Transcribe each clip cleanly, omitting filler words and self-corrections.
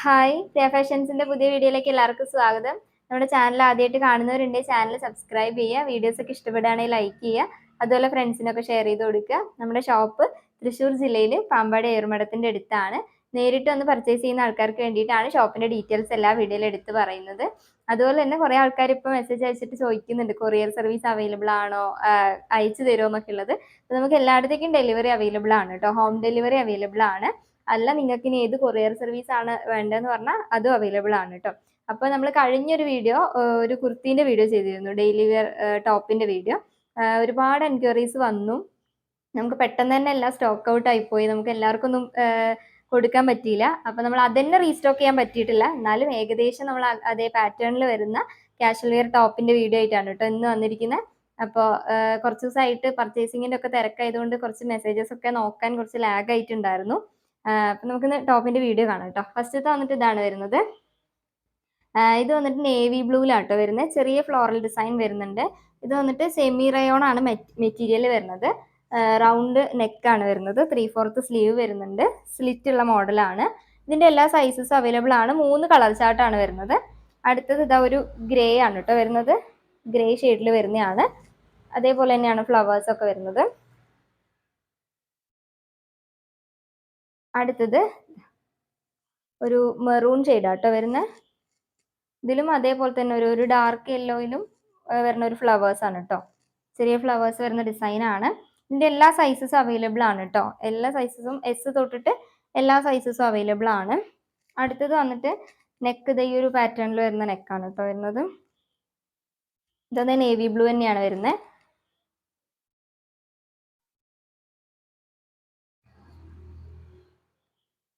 Hi പ്രിയ ഫാഷൻസിന്റെ പുതിയ വീഡിയോയിലേക്ക് എല്ലാവർക്കും സ്വാഗതം. നമ്മുടെ ചാനൽ ആദ്യമായിട്ട് കാണുന്നവരുണ്ടെങ്കിൽ ചാനൽ സബ്സ്ക്രൈബ് ചെയ്യുക, വീഡിയോസ് ഒക്കെ ഇഷ്ടപ്പെടുകയാണെങ്കിൽ ലൈക്ക് ചെയ്യുക, അതുപോലെ ഫ്രണ്ട്സിനൊക്കെ ഷെയർ ചെയ്ത് കൊടുക്കുക. നമ്മുടെ ഷോപ്പ് തൃശ്ശൂർ ജില്ലയിൽ പാമ്പാടി ഏറുമഠത്തിന്റെ അടുത്താണ്. നേരിട്ട് വന്ന് പർച്ചേസ് ചെയ്യുന്ന ആൾക്കാർക്ക് വേണ്ടിയിട്ടാണ് ഷോപ്പിന്റെ ഡീറ്റെയിൽസ് എല്ലാ വീഡിയോയിലും എടുത്ത് പറയുന്നത്. അതുപോലെ തന്നെ കുറേ ആൾക്കാർ ഇപ്പോൾ മെസ്സേജ് അയച്ചിട്ട് ചോദിക്കുന്നുണ്ട് കൊറിയർ സർവീസ് അവൈലബിൾ ആണോ, അയച്ചു തരുമോ എന്നൊക്കെ ഉള്ളത്. അപ്പോൾ നമുക്ക് എല്ലായിടത്തേക്കും ഡെലിവറി അവൈലബിൾ ആണ് കേട്ടോ, ഹോം ഡെലിവറി അവൈലബിൾ ആണ്. അല്ല നിങ്ങൾക്ക് ഇനി ഏത് കൊറിയർ സർവീസ് ആണ് വേണ്ടതെന്ന് പറഞ്ഞാൽ അതും അവൈലബിൾ ആണ് കേട്ടോ. അപ്പോൾ നമ്മൾ കഴിഞ്ഞൊരു വീഡിയോ ഒരു കുർത്തീൻ്റെ വീഡിയോ ചെയ്തിരുന്നു, ഡെയിലി വെയർ ടോപ്പിൻ്റെ വീഡിയോ. ഒരുപാട് എൻക്വയറീസ് വന്നു. നമുക്ക് പെട്ടെന്ന് തന്നെ എല്ലാം സ്റ്റോക്ക് ഔട്ട് ആയിപ്പോയി, നമുക്ക് എല്ലാവർക്കും ഒന്നും കൊടുക്കാൻ പറ്റിയില്ല. അപ്പോൾ നമ്മൾ അതന്നെ റീസ്റ്റോക്ക് ചെയ്യാൻ പറ്റിയിട്ടില്ല. എന്നാലും ഏകദേശം നമ്മൾ അതേ പാറ്റേണിൽ വരുന്ന കാഷ്വൽ വെയർ ടോപ്പിൻ്റെ വീഡിയോ ആയിട്ടാണ് കേട്ടോ ഇന്ന് വന്നിരിക്കുന്നത്. അപ്പോൾ കുറച്ച് ദിവസമായിട്ട് പർച്ചേസിങ്ങിൻ്റെ ഒക്കെ തിരക്കായതുകൊണ്ട് കുറച്ച് മെസ്സേജസ് ഒക്കെ നോക്കാൻ കുറച്ച് ലാഗ് ആയിട്ടുണ്ടായിരുന്നു. അപ്പം നമുക്കിന്ന് ടോപ്പിന്റെ വീഡിയോ കാണാം കേട്ടോ. ഫസ്റ്റത്തെ വന്നിട്ട് ഇതാണ് വരുന്നത്. ഇത് വന്നിട്ട് നേവി ബ്ലൂവിലാട്ടോ വരുന്നത്. ചെറിയ ഫ്ലോറൽ ഡിസൈൻ വരുന്നുണ്ട്. ഇത് വന്നിട്ട് സെമി റയോൺ ആണ് മെറ്റീരിയൽ വരുന്നത്. റൗണ്ട് നെക്കാണ് വരുന്നത്. 3/4 സ്ലീവ് വരുന്നുണ്ട്. സ്ലിറ്റ് ഉള്ള മോഡലാണ്. ഇതിന്റെ എല്ലാ സൈസസും അവൈലബിൾ ആണ്. 3 കളർ ചാർട്ടാണ് വരുന്നത്. അടുത്തത് ഇതാ ഒരു ഗ്രേ ആണ് കേട്ടോ വരുന്നത്. ഗ്രേ ഷെയ്ഡിൽ വരുന്നതാണ്. അതേപോലെ തന്നെയാണ് ഫ്ലവേഴ്സ് ഒക്കെ വരുന്നത്. അടുത്തത് ഒരു മെറൂൺ ഷെയ്ഡാട്ടോ വരുന്നത്. ഇതിലും അതേപോലെ തന്നെ ഒരു ഡാർക്ക് യെല്ലോയിലും വരുന്ന ഒരു ഫ്ലവേഴ്സ് ആണ് കേട്ടോ. ചെറിയ ഫ്ലവേഴ്സ് വരുന്ന ഡിസൈനാണ്. ഇതിൻ്റെ എല്ലാ സൈസസും അവൈലബിൾ ആണ് കേട്ടോ. എല്ലാ സൈസസും എസ് തൊട്ടിട്ട് എല്ലാ സൈസസും അവൈലബിൾ ആണ്. അടുത്തത് വന്നിട്ട് നെക്ക് ഈ ഒരു പാറ്റേണിൽ വരുന്ന നെക്കാണ് കേട്ടോ വരുന്നത്. ഇതൊന്ന് നേവി ബ്ലൂ തന്നെയാണ് വരുന്നത്.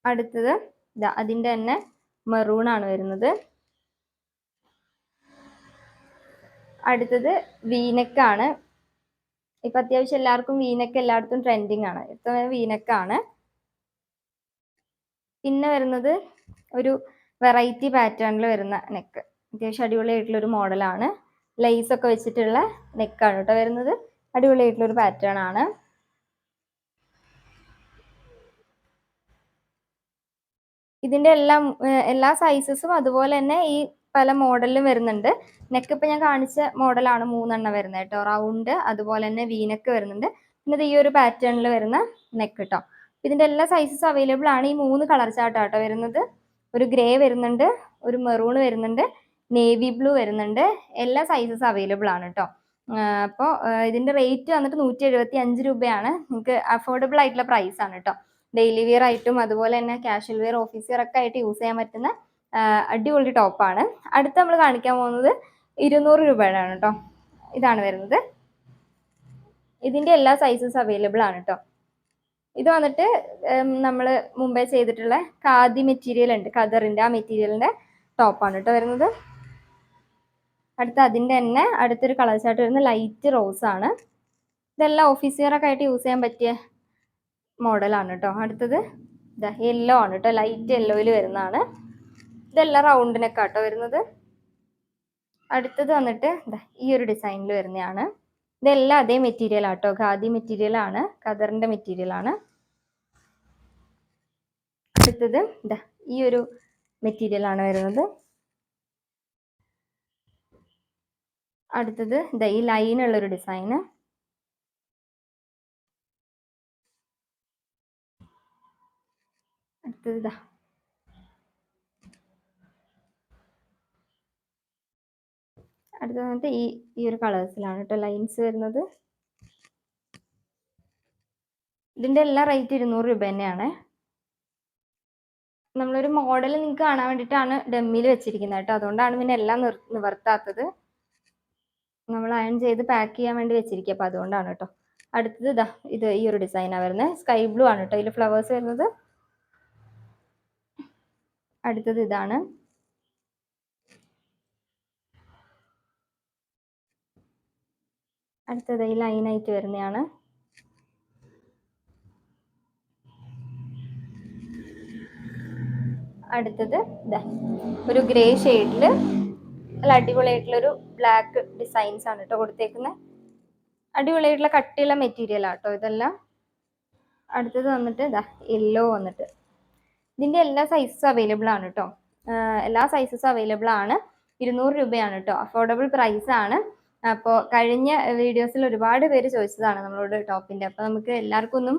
അടുത്തത് അതിൻ്റെ തന്നെ മെറൂൺ ആണ് വരുന്നത്. അടുത്തത് വീനെക്കാണ്. ഇപ്പം അത്യാവശ്യം എല്ലാവർക്കും വീനെക്ക് എല്ലായിടത്തും ട്രെൻഡിങ് ആണ്. ഇപ്പം വീനെക്കാണ്. പിന്നെ വരുന്നത് ഒരു വെറൈറ്റി പാറ്റേണിൽ വരുന്ന നെക്ക്, അത്യാവശ്യം അടിപൊളിയായിട്ടുള്ളൊരു മോഡലാണ്. ലൈസ് ഒക്കെ വെച്ചിട്ടുള്ള നെക്കാണ് കേട്ടോ വരുന്നത്. അടിപൊളിയായിട്ടുള്ളൊരു പാറ്റേൺ ആണ്. ഇതിൻ്റെ എല്ലാ സൈസസും അതുപോലെ തന്നെ ഈ പല മോഡലിലും വരുന്നുണ്ട്. നെക്ക് ഇപ്പം ഞാൻ കാണിച്ച മോഡലാണ് 3 വരുന്നത് കേട്ടോ. റൗണ്ട് അതുപോലെ തന്നെ വീനെക്ക് വരുന്നുണ്ട്. പിന്നെ ഈ ഒരു പാറ്റേണിൽ വരുന്ന നെക്ക് കേട്ടോ. ഇതിൻ്റെ എല്ലാ സൈസസും അവൈലബിൾ ആണ്. ഈ 3 കളർ ചാർട്ടാട്ടോ വരുന്നത്. ഒരു ഗ്രേ വരുന്നുണ്ട്, ഒരു മെറൂൺ വരുന്നുണ്ട്, നേവി ബ്ലൂ വരുന്നുണ്ട്. എല്ലാ സൈസസും അവൈലബിൾ ആണ് കേട്ടോ. അപ്പോൾ ഇതിൻ്റെ റേറ്റ് വന്നിട്ട് 175 രൂപയാണ്. നിങ്ങൾക്ക് അഫോർഡബിൾ ആയിട്ടുള്ള പ്രൈസ് ആണ് കേട്ടോ. ഡെയിലി വെയർ ആയിട്ടും അതുപോലെ തന്നെ കാഷ്വൽ വെയർ, ഓഫീസ് വെയർ ഒക്കെ ആയിട്ട് യൂസ് ചെയ്യാൻ പറ്റുന്ന അടിപൊളി ടോപ്പാണ്. അടുത്ത് നമ്മൾ കാണിക്കാൻ പോകുന്നത് 200 രൂപയാണ് കേട്ടോ. ഇതാണ് വരുന്നത്. ഇതിൻ്റെ എല്ലാ സൈസസും അവൈലബിൾ ആണ് കേട്ടോ. ഇത് വന്നിട്ട് നമ്മൾ മുമ്പേ ചെയ്തിട്ടുള്ള ഖാദി മെറ്റീരിയൽ ഉണ്ട്, ഖദറിൻ്റെ ആ മെറ്റീരിയലിൻ്റെ ടോപ്പാണ് കേട്ടോ വരുന്നത്. അടുത്ത അതിൻ്റെ തന്നെ അടുത്തൊരു കളർ ചാർട്ട് വരുന്ന ലൈറ്റ് റോസ് ആണ്. ഇതെല്ലാം ഓഫീസ് വെയർ ഒക്കെ ആയിട്ട് യൂസ് ചെയ്യാൻ പറ്റിയ മോഡലാണ് കേട്ടോ. അടുത്തത് യെല്ലോ ആണ് കേട്ടോ, ലൈറ്റ് യെല്ലോയിൽ വരുന്നതാണ്. ഇതെല്ലാം റൗണ്ടിനൊക്കെ കേട്ടോ വരുന്നത്. അടുത്തത് വന്നിട്ട് ഈ ഒരു ഡിസൈനിൽ വരുന്നതാണ്. ഇതെല്ലാം അതേ മെറ്റീരിയൽ ആട്ടോ, ഖാദി മെറ്റീരിയൽ ആണ്, ഖദറിൻ്റെ മെറ്റീരിയൽ ആണ്. അടുത്തത് ഈ ഒരു മെറ്റീരിയൽ ആണ് വരുന്നത്. അടുത്തത് ഈ ലൈനുള്ളൊരു ഡിസൈന്. അടുത്തത് അടുത്തത് വന്നിട്ട് ഈ ഒരു കളേഴ്സിലാണ് കേട്ടോ ലൈൻസ് വരുന്നത്. ഇതിൻ്റെ എല്ലാ റേറ്റ് 200 രൂപ തന്നെയാണ്. നമ്മളൊരു മോഡൽ നിങ്ങൾക്ക് കാണാൻ വേണ്ടിയിട്ടാണ് ഡമ്മിയിൽ വെച്ചിരിക്കുന്നത് കേട്ടോ. അതുകൊണ്ടാണ് പിന്നെ എല്ലാം നിവർത്താത്തത്. നമ്മൾ അയൺ ചെയ്ത് പാക്ക് ചെയ്യാൻ വേണ്ടി വെച്ചിരിക്കുക, അപ്പോൾ അതുകൊണ്ടാണ് കേട്ടോ. അടുത്തത് ഇത് ഈ ഒരു ഡിസൈനാണ് വരുന്നത്. സ്കൈ ബ്ലൂ ആണ് കേട്ടോ ഇതിൽ ഫ്ലവേഴ്സ് വരുന്നത്. അടുത്തത് ഇതാണ്. അടുത്തത് ഈ ലൈനായിട്ട് വരുന്നതാണ്. അടുത്തത് ഒരു ഗ്രേ ഷെയ്ഡിൽ നല്ല അടിപൊളിയായിട്ടുള്ളൊരു ബ്ലാക്ക് ഡിസൈൻസ് ആണ് കേട്ടോ കൊടുത്തേക്കുന്നത്. അടിപൊളിയായിട്ടുള്ള കട്ടിയുള്ള മെറ്റീരിയൽ ആട്ടോ ഇതെല്ലാം. അടുത്തത് വന്നിട്ട് യെല്ലോ വന്നിട്ട് ഇതിൻ്റെ എല്ലാ സൈസസും അവൈലബിൾ ആണ് കേട്ടോ. എല്ലാ സൈസസും അവൈലബിൾ ആണ്. 200 രൂപയാണ് കേട്ടോ. അഫോർഡബിൾ പ്രൈസ് ആണ്. അപ്പോൾ കഴിഞ്ഞ വീഡിയോസിൽ ഒരുപാട് പേര് ചോദിച്ചതാണ് നമ്മളോട് ടോപ്പിൻ്റെ. അപ്പോൾ നമുക്ക് എല്ലാവർക്കും ഒന്നും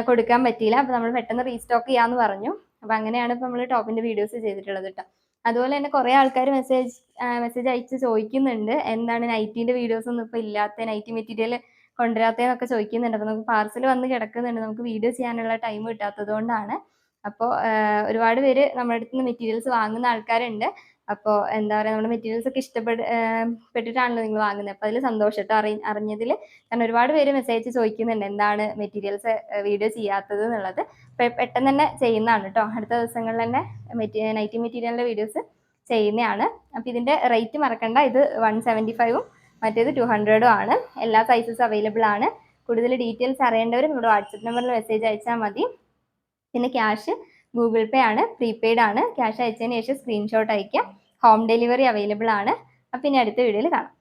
കൊടുക്കാൻ പറ്റിയില്ല. അപ്പോൾ നമ്മൾ പെട്ടെന്ന് റീസ്റ്റോക്ക് ചെയ്യാമെന്ന് പറഞ്ഞു. അപ്പോൾ അങ്ങനെയാണ് ഇപ്പോൾ നമ്മൾ ടോപ്പിൻ്റെ വീഡിയോസ് ചെയ്തിട്ടുള്ളത് കേട്ടോ. അതുപോലെ തന്നെ കുറേ ആൾക്കാർ മെസ്സേജ് അയച്ച് ചോദിക്കുന്നുണ്ട്, എന്താണ് നൈറ്റീൻ്റെ വീഡിയോസ് ഒന്നും ഇപ്പോൾ ഇല്ലാത്ത, നൈറ്റി മെറ്റീരിയൽ കൊണ്ടുവരാത്തതെന്നൊക്കെ ചോദിക്കുന്നുണ്ട്. അപ്പോൾ നമുക്ക് പാർസൽ വന്ന് കിടക്കുന്നുണ്ട്, നമുക്ക് വീഡിയോ ചെയ്യാനുള്ള ടൈം കിട്ടാത്തത് കൊണ്ടാണ്. അപ്പോൾ ഒരുപാട് പേര് നമ്മുടെ അടുത്ത് നിന്ന് മെറ്റീരിയൽസ് വാങ്ങുന്ന ആൾക്കാരുണ്ട്. അപ്പോൾ എന്താ പറയുക, നമ്മുടെ മെറ്റീരിയൽസ് ഒക്കെ പെട്ടിട്ടാണല്ലോ നിങ്ങൾ വാങ്ങുന്നത്. അപ്പോൾ അതിൽ സന്തോഷം കേട്ടോ അറിഞ്ഞതിൽ. കാരണം ഒരുപാട് പേര് മെസ്സേജ് ചോദിക്കുന്നുണ്ട് എന്താണ് മെറ്റീരിയൽസ് വീഡിയോ ചെയ്യാത്തത് എന്നുള്ളത്. പെട്ടെന്ന് തന്നെ ചെയ്യുന്നതാണ് കേട്ടോ. അടുത്ത ദിവസങ്ങളിൽ തന്നെ നൈറ്റി മെറ്റീരിയലിൻ്റെ വീഡിയോസ് ചെയ്യുന്നതാണ്. അപ്പോൾ ഇതിൻ്റെ റേറ്റ് മറക്കണ്ട, ഇത് 175ഉം മറ്റേത് 200ഉം ആണ്. എല്ലാ സൈസസും അവൈലബിൾ ആണ്. കൂടുതൽ ഡീറ്റെയിൽസ് അറിയേണ്ടവർ നമ്മുടെ വാട്സപ്പ് നമ്പറിൽ മെസ്സേജ് അയച്ചാൽ മതി. പിന്നെ ക്യാഷ് ഗൂഗിൾ പേ ആണ്, പ്രീപെയ്ഡ് ആണ്. ക്യാഷ് അയച്ചതിന് ശേഷം സ്ക്രീൻഷോട്ട് അയയ്ക്കാം. ഹോം ഡെലിവറി അവൈലബിൾ ആണ്. അപ്പം ഇനി അടുത്ത വീഡിയോയിൽ കാണാം.